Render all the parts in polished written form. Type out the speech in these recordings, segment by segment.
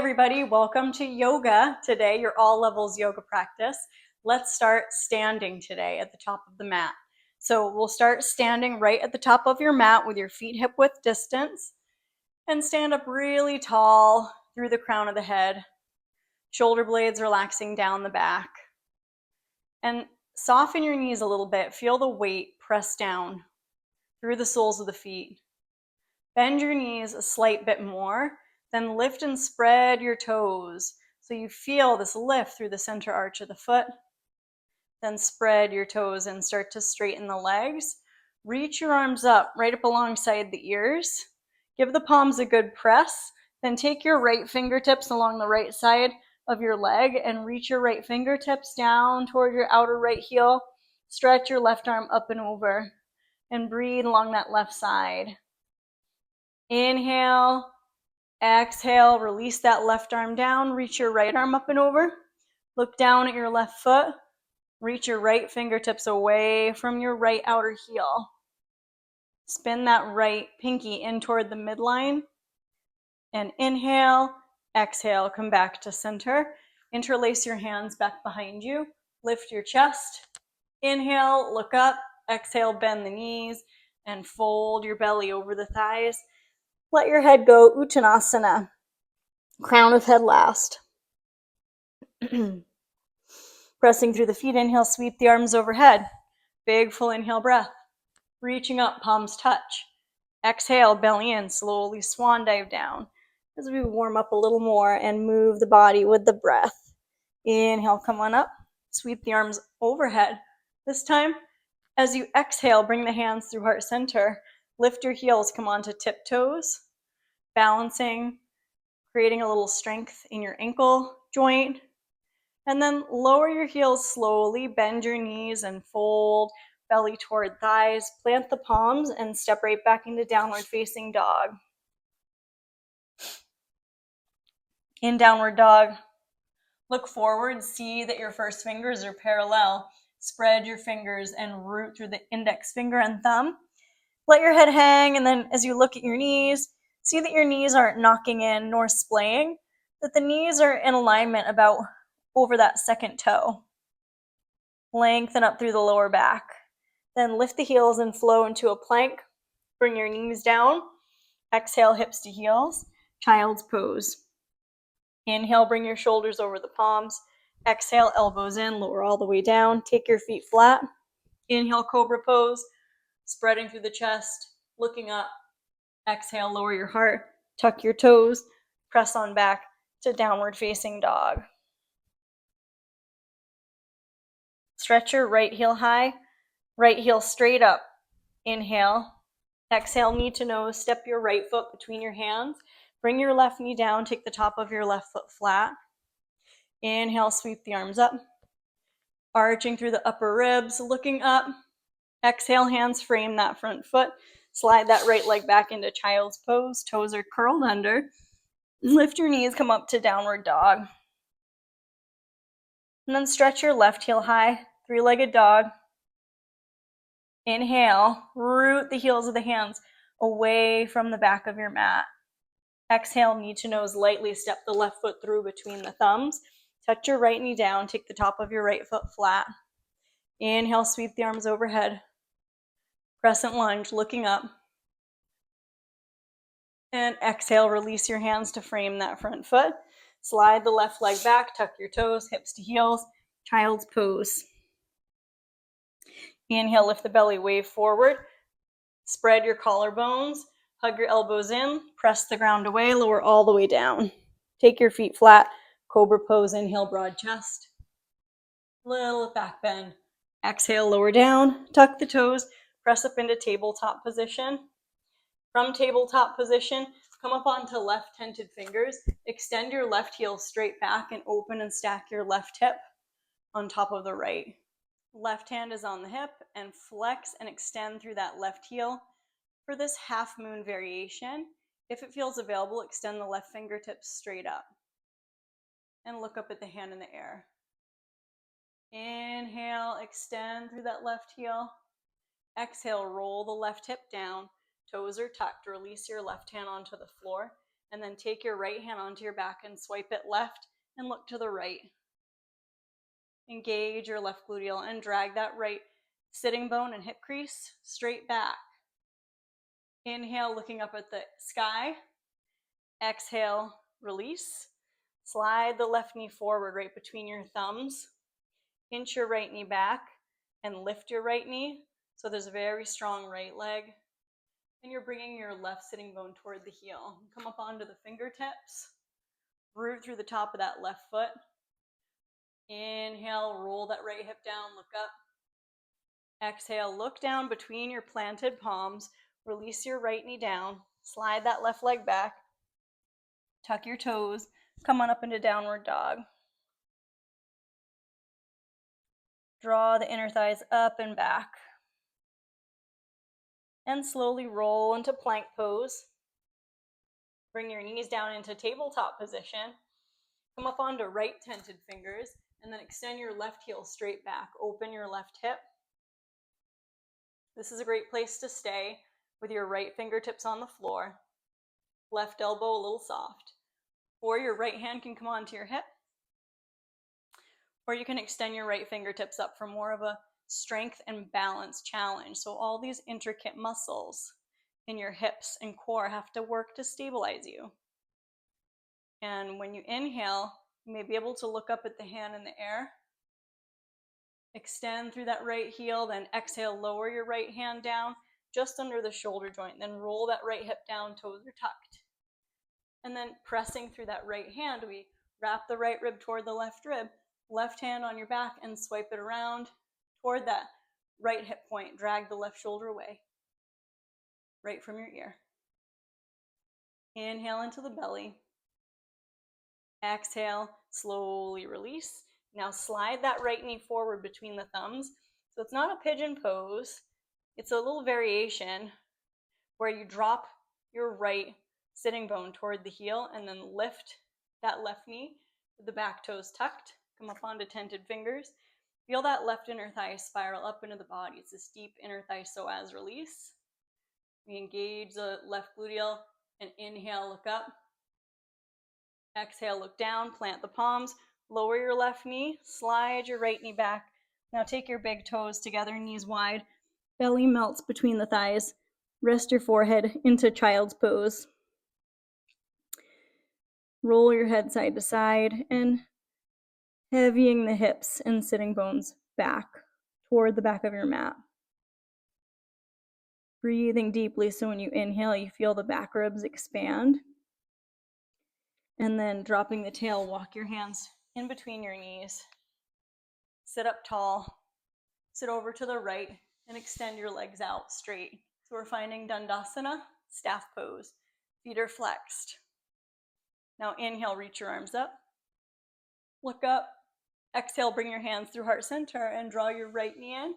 everybody, welcome to yoga today, your all levels yoga practice. Let's start standing today at the top of the mat. So we'll start standing right at the top of your mat with your feet hip width distance and stand up really tall through the crown of the head, shoulder blades relaxing down the back. And soften your knees a little bit, feel the weight press down through the soles of the feet. Bend your knees a slight bit more, then lift and spread your toes. So you feel this lift through the center arch of the foot. Then spread your toes and start to straighten the legs. Reach your arms up, right up alongside the ears. Give the palms a good press. Then take your right fingertips along the right side of your leg and reach your right fingertips down toward your outer right heel. Stretch your left arm up and over and breathe along that left side. Inhale, exhale, release that left arm down, reach your right arm up and over, look down at your left foot, reach your right fingertips away from your right outer heel. Spin that right pinky in toward the midline, and inhale, exhale, come back to center. Interlace your hands back behind you, lift your chest, inhale, look up, exhale, bend the knees, and fold your belly over the thighs. Let your head go, Uttanasana, crown of head last. Pressing through the feet, inhale, sweep the arms overhead. Big full inhale breath. Reaching up, palms touch. Exhale, belly in, slowly swan dive down as we warm up a little more and move the body with the breath. Inhale, come on up, sweep the arms overhead. This time, as you exhale, bring the hands through heart center. Lift your heels, come onto tiptoes, balancing, creating a little strength in your ankle joint. And then lower your heels slowly, bend your knees and fold, belly toward thighs. Plant the palms and step right back into downward facing dog. In downward dog, look forward, see that your first fingers are parallel. Spread your fingers and root through the index finger and thumb. Let your head hang, and then as you look at your knees, see that your knees aren't knocking in nor splaying, that the knees are in alignment about over that second toe. Lengthen up through the lower back. Then lift the heels and flow into a plank. Bring your knees down. Exhale, hips to heels. Child's pose. Inhale, bring your shoulders over the palms. Exhale, elbows in, lower all the way down. Take your feet flat. Inhale, cobra pose. Spreading through the chest, looking up. Exhale, lower your heart. Tuck your toes. Press on back to downward facing dog. Stretch your right heel high, right heel straight up. Inhale. Exhale, knee to nose. Step your right foot between your hands. Bring your left knee down. Take the top of your left foot flat. Inhale, sweep the arms up. Arching through the upper ribs, looking up. Exhale, hands frame that front foot. Slide that right leg back into child's pose. Toes are curled under. Lift your knees, come up to downward dog. And then stretch your left heel high, three-legged dog. Inhale, root the heels of the hands away from the back of your mat. Exhale, knee to nose, lightly step the left foot through between the thumbs. Touch your right knee down, take the top of your right foot flat. Inhale, sweep the arms overhead. Crescent lunge, looking up. And exhale, release your hands to frame that front foot. Slide the left leg back, tuck your toes, hips to heels, child's pose. Inhale, lift the belly, wave forward. Spread your collarbones, hug your elbows in, press the ground away, lower all the way down. Take your feet flat, cobra pose, inhale, broad chest. Little back bend. Exhale, lower down, tuck the toes, press up into tabletop position. From tabletop position, come up onto left tented fingers. Extend your left heel straight back and open and stack your left hip on top of the right. Left hand is on the hip and flex and extend through that left heel. For this half moon variation, if it feels available, extend the left fingertips straight up and look up at the hand in the air. Inhale, extend through that left heel. Exhale, roll the left hip down. Toes are tucked. Release your left hand onto the floor And then take your right hand onto your back and swipe it left and look to the right. Engage your left gluteal and drag that right sitting bone and hip crease straight back. Inhale, looking up at the sky. Exhale, release. Slide the left knee forward right between your thumbs. Inch your right knee back and lift your right knee. So there's a very strong right leg. And you're bringing your left sitting bone toward the heel. Come up onto the fingertips. Root through the top of that left foot. Inhale, roll that right hip down, look up. Exhale, look down between your planted palms. Release your right knee down. Slide that left leg back. Tuck your toes. Come on up into downward dog. Draw the inner thighs up and back. And slowly roll into plank pose. Bring your knees down into tabletop position. Come up onto right tented fingers, and then extend your left heel straight back. Open your left hip. This is a great place to stay with your right fingertips on the floor. Left elbow a little soft. Or your right hand can come onto your hip. Or you can extend your right fingertips up for more of a strength and balance challenge. So all these intricate muscles in your hips and core have to work to stabilize you. And when you inhale, you may be able to look up at the hand in the air. Extend through that right heel, then exhale, lower your right hand down just under the shoulder joint. Then roll that right hip down, toes are tucked. And then pressing through that right hand, we wrap the right rib toward the left rib, left hand on your back and swipe it around toward that right hip point. Drag the left shoulder away, right from your ear. Inhale into the belly. Exhale, slowly release. Now slide that right knee forward between the thumbs. So it's not a pigeon pose. It's a little variation where you drop your right sitting bone toward the heel and then lift that left knee with the back toes tucked. Come up onto tented fingers. Feel that left inner thigh spiral up into the body. It's this deep inner thigh psoas release. We engage the left gluteal and inhale, look up. Exhale, look down, plant the palms, lower your left knee, slide your right knee back. Now take your big toes together, knees wide, belly melts between the thighs. Rest your forehead into child's pose. Roll your head side to side and heavying the hips and sitting bones back toward the back of your mat. Breathing deeply so when you inhale, you feel the back ribs expand. And then dropping the tail, walk your hands in between your knees. Sit up tall, sit over to the right, and extend your legs out straight. So we're finding Dandasana, staff pose. Feet are flexed. Now inhale, reach your arms up. Look up. Exhale, bring your hands through heart center and draw your right knee in.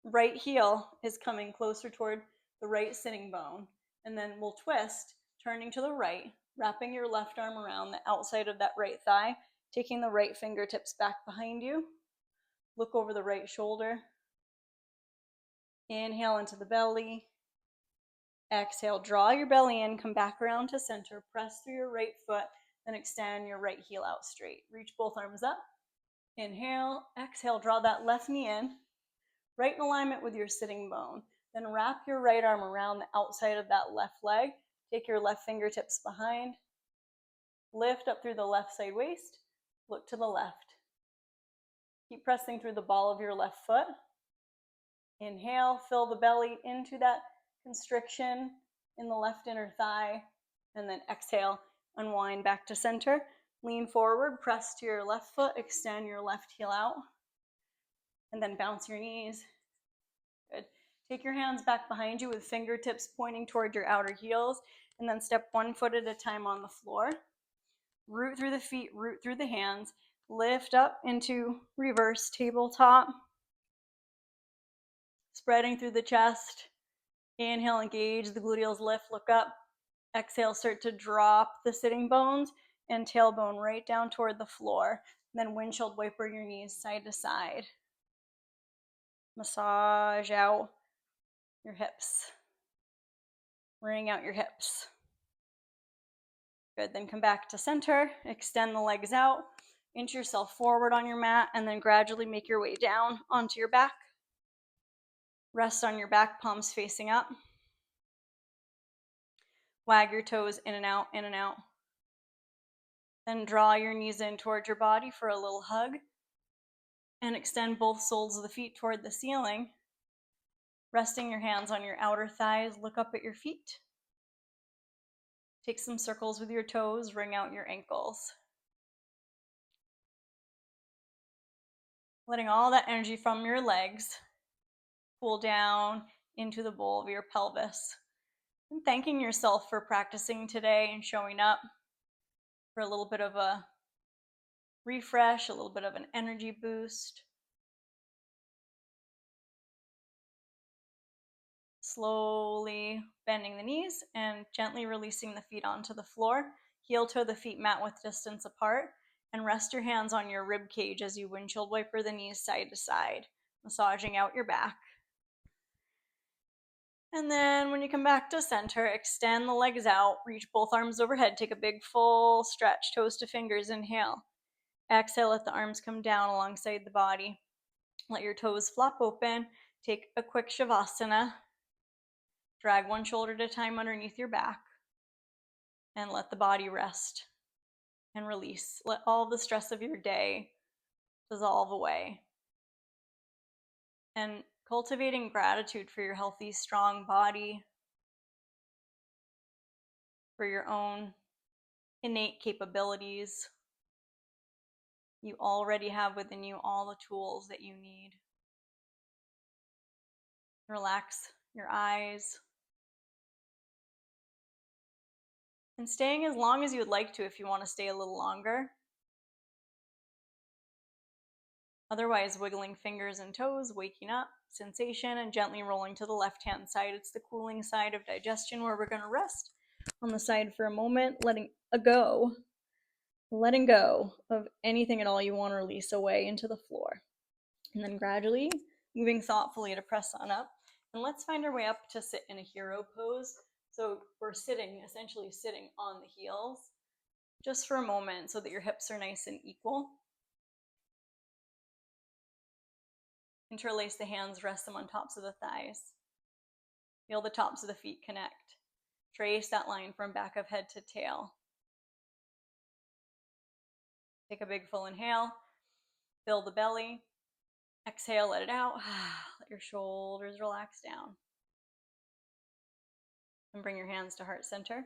Right heel is coming closer toward the right sitting bone. And then we'll twist, turning to the right, wrapping your left arm around the outside of that right thigh, taking the right fingertips back behind you. Look over the right shoulder. Inhale into the belly. Exhale, draw your belly in, come back around to center, press through your right foot, then extend your right heel out straight. Reach both arms up. Inhale, exhale, draw that left knee in, right in alignment with your sitting bone. Then wrap your right arm around the outside of that left leg. Take your left fingertips behind. Lift up through the left side waist. Look to the left. Keep pressing through the ball of your left foot. Inhale, fill the belly into that constriction in the left inner thigh. And then exhale, unwind back to center. Lean forward, press to your left foot, extend your left heel out. And then bounce your knees. Good. Take your hands back behind you with fingertips pointing toward your outer heels. And then step one foot at a time on the floor. Root through the feet, root through the hands. Lift up into reverse tabletop. Spreading through the chest. Inhale, engage the gluteals, lift, look up. Exhale, start to drop the sitting bones and tailbone right down toward the floor. And then windshield wiper your knees side to side. Massage out your hips. Wring out your hips. Good, then come back to center, extend the legs out, inch yourself forward on your mat, and then gradually make your way down onto your back. Rest on your back, palms facing up. Wag your toes in and out, in and out. Then draw your knees in towards your body for a little hug. And extend both soles of the feet toward the ceiling. Resting your hands on your outer thighs, look up at your feet. Take some circles with your toes, wring out your ankles. Letting all that energy from your legs cool down into the bowl of your pelvis. And thanking yourself for practicing today and showing up for a little bit of a refresh, a little bit of an energy boost. Slowly bending the knees and gently releasing the feet onto the floor. Heel toe the feet mat width distance apart, and rest your hands on your rib cage as you windshield wiper the knees side to side, massaging out your back. And then when you come back to center, extend the legs out, reach both arms overhead, take a big full stretch, toes to fingers, inhale. Exhale, let the arms come down alongside the body. Let your toes flop open, take a quick shavasana. Drag one shoulder at a time underneath your back and let the body rest and release. Let all the stress of your day dissolve away. And cultivating gratitude for your healthy, strong body, for your own innate capabilities. You already have within you all the tools that you need. Relax your eyes. And staying as long as you would like to if you want to stay a little longer. Otherwise, wiggling fingers and toes, waking up, sensation, and gently rolling to the left-hand side. It's the cooling side of digestion where we're going to rest on the side for a moment, letting go of anything at all you want to release away into the floor. And then gradually moving thoughtfully to press on up. And let's find our way up to sit in a hero pose. So we're essentially sitting on the heels just for a moment so that your hips are nice and equal. Interlace the hands, rest them on tops of the thighs. Feel the tops of the feet connect. Trace that line from back of head to tail. Take a big full inhale. Fill the belly. Exhale, let it out. Let your shoulders relax down. And bring your hands to heart center.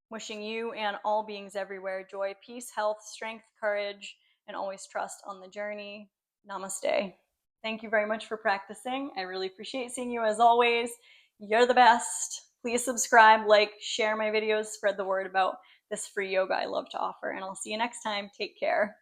Wishing you and all beings everywhere joy, peace, health, strength, courage, and always trust on the journey. Namaste. Thank you very much for practicing. I really appreciate seeing you as always. You're the best. Please subscribe, like, share my videos, spread the word about this free yoga I love to offer, and I'll see you next time. Take care.